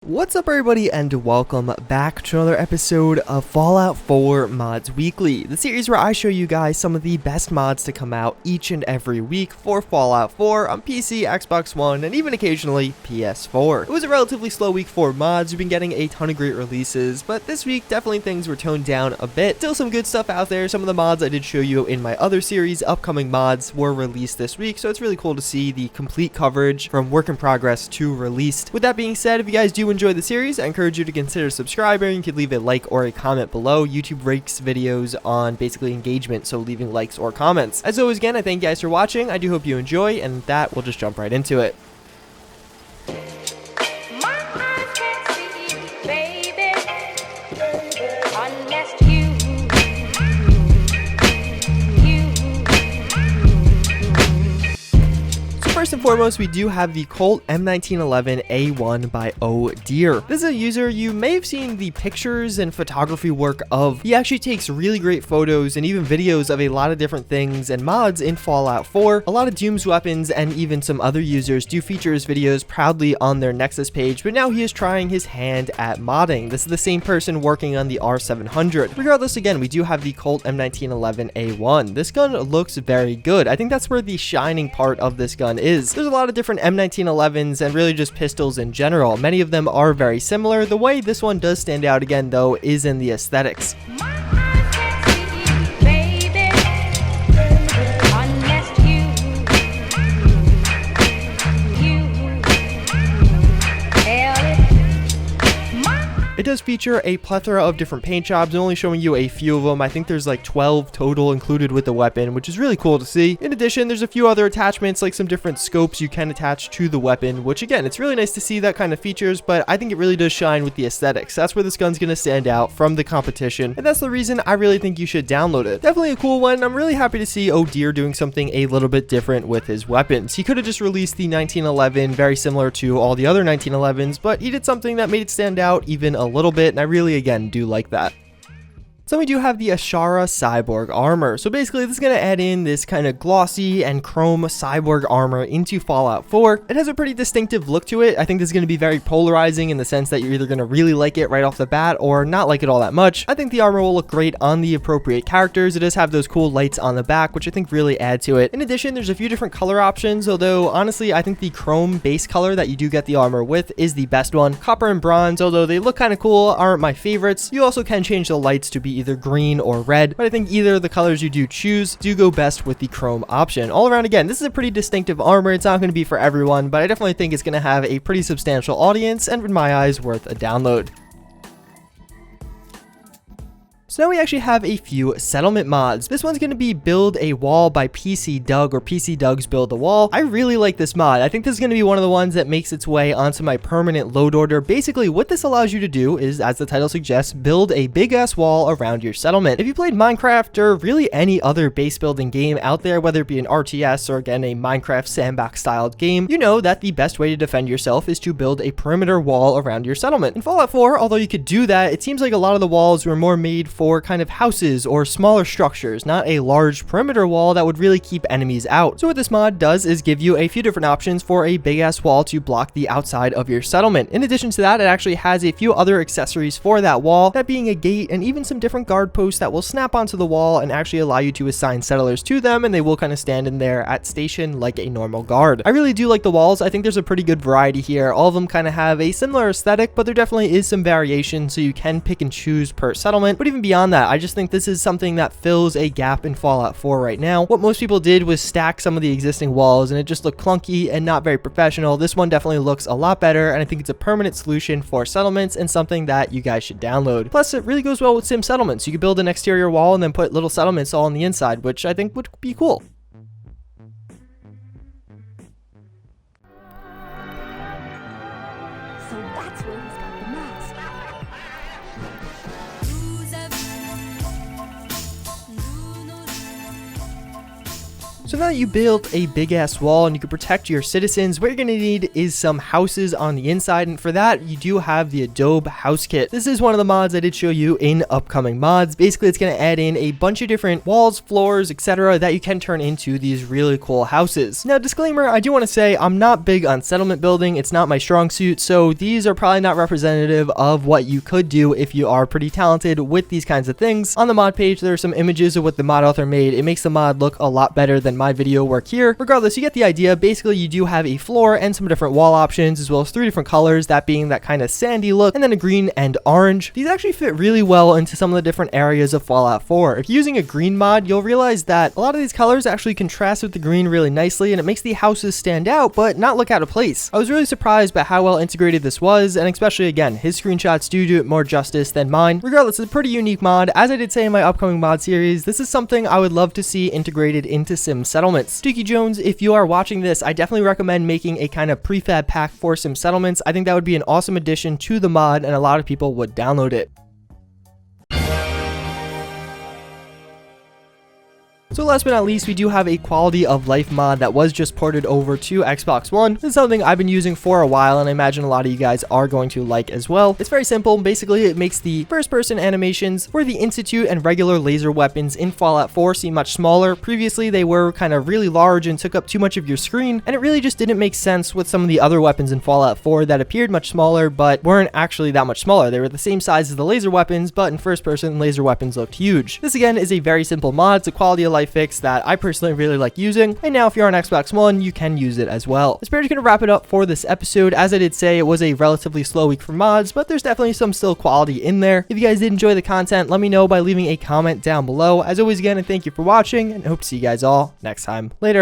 What's up everybody and welcome back to another episode of Fallout 4 Mods Weekly, the series where I show you guys some of the best mods to come out each and every week for Fallout 4 on PC, Xbox One, and even occasionally PS4. It was a relatively slow week for mods. We've been getting a ton of great releases, but this week definitely things were toned down a bit. Still some good stuff out there. Some of the mods I did show you in my other series, upcoming mods, were released this week, so it's really cool to see the complete coverage from work in progress to released. With that being said, if you guys do enjoy the series, I encourage you to consider subscribing. You could leave a like or a comment below. YouTube ranks videos on basically engagement, so leaving likes or comments. As always, again, I thank you guys for watching. I do hope you enjoy, and with that, we'll just jump right into it. First and foremost, we do have the Colt M1911A1 by Oh Dear. This is a user you may have seen the pictures and photography work of. He actually takes really great photos and even videos of a lot of different things and mods in Fallout 4. A lot of Doom's weapons and even some other users do feature his videos proudly on their Nexus page, but now he is trying his hand at modding. This is the same person working on the R700. Regardless, again, we do have the Colt M1911A1. This gun looks very good. I think that's where the shining part of this gun is. There's a lot of different M1911s and really just pistols in general. Many of them are very similar. The way this one does stand out again though is in the aesthetics. It does feature a plethora of different paint jobs. I'm only showing you a few of them. I think there's like 12 total included with the weapon, which is really cool to see. In addition, there's a few other attachments, like some different scopes you can attach to the weapon, which again, it's really nice to see that kind of features, but I think it really does shine with the aesthetics. That's where this gun's going to stand out from the competition, and that's the reason I really think you should download it. Definitely a cool one. I'm really happy to see Oh Dear doing something a little bit different with his weapons. He could have just released the 1911 very similar to all the other 1911s, but he did something that made it stand out even a little bit, and I really again do like that. So we do have the Ashara Cyborg armor. So basically this is going to add in this kind of glossy and chrome cyborg armor into Fallout 4. It has a pretty distinctive look to it. I think this is going to be very polarizing in the sense that you're either going to really like it right off the bat or not like it all that much. I think the armor will look great on the appropriate characters. It does have those cool lights on the back, which I think really add to it. In addition, there's a few different color options, although honestly I think the chrome base color that you do get the armor with is the best one. Copper and bronze, although they look kind of cool, aren't my favorites. You also can change the lights to be either green or red, but I think either of the colors you do choose do go best with the chrome option. All around, again, this is a pretty distinctive armor. It's not going to be for everyone, but I definitely think it's going to have a pretty substantial audience and in my eyes worth a download. So now we actually have a few settlement mods. This one's going to be Build a Wall by PCDug, or PCDug's Build a Wall. I really like this mod. I think this is going to be one of the ones that makes its way onto my permanent load order. Basically, what this allows you to do is, as the title suggests, build a big ass wall around your settlement. If you played Minecraft or really any other base building game out there, whether it be an RTS or again a Minecraft sandbox styled game, you know that the best way to defend yourself is to build a perimeter wall around your settlement. In Fallout 4, although you could do that, it seems like a lot of the walls were more made for kind of houses or smaller structures, not a large perimeter wall that would really keep enemies out. So what this mod does is give you a few different options for a big ass wall to block the outside of your settlement. In addition to that, it actually has a few other accessories for that wall, that being a gate and even some different guard posts that will snap onto the wall and actually allow you to assign settlers to them, and they will kind of stand in there at station like a normal guard. I really do like the walls. I think there's a pretty good variety here. All of them kind of have a similar aesthetic, but there definitely is some variation, so you can pick and choose per settlement. But even beyond that, I just think this is something that fills a gap in Fallout 4 right now. What most people did was stack some of the existing walls, and it just looked clunky and not very professional. This one definitely looks a lot better, and I think it's a permanent solution for settlements and something that you guys should download. Plus, it really goes well with sim settlements. You could build an exterior wall and then put little settlements all on the inside, which I think would be cool. So that's where he's got the mask. So now that you built a big ass wall and you can protect your citizens, what you're gonna need is some houses on the inside, and for that you do have the Adobe House Kit. This is one of the mods I did show you in upcoming mods. Basically it's gonna add in a bunch of different walls, floors, etc. that you can turn into these really cool houses. Now disclaimer, I do want to say I'm not big on settlement building, it's not my strong suit, so these are probably not representative of what you could do if you are pretty talented with these kinds of things. On the mod page there are some images of what the mod author made. It makes the mod look a lot better than my video work here. Regardless, you get the idea. Basically you do have a floor and some different wall options, as well as 3 different colors, that being that kind of sandy look and then a green and orange. These actually fit really well into some of the different areas of Fallout 4. If you're using a green mod, you'll realize that a lot of these colors actually contrast with the green really nicely, and it makes the houses stand out but not look out of place. I was really surprised by how well integrated this was, and especially again, his screenshots do it more justice than mine. Regardless, it's a pretty unique mod. As I did say in my upcoming mod series, this is something I would love to see integrated into Sim Settlements. Dookie Jones, if you are watching this, I definitely recommend making a kind of prefab pack for Sim Settlements. I think that would be an awesome addition to the mod, and a lot of people would download it. So last but not least, we do have a quality of life mod that was just ported over to Xbox One. This is something I've been using for a while, and I imagine a lot of you guys are going to like as well. It's very simple. Basically, it makes the first-person animations for the Institute and regular laser weapons in Fallout 4 seem much smaller. Previously, they were kind of really large and took up too much of your screen, and it really just didn't make sense with some of the other weapons in Fallout 4 that appeared much smaller, but weren't actually that much smaller. They were the same size as the laser weapons, but in first-person, laser weapons looked huge. This, again, is a very simple mod. It's a quality of life fix that I personally really like using, and now if you're on Xbox One, you can use it as well. That's pretty much gonna wrap it up for this episode. As I did say, it was a relatively slow week for mods, but there's definitely some still quality in there. If you guys did enjoy the content, let me know by leaving a comment down below. As always, again, and thank you for watching, and hope to see you guys all next time. Later.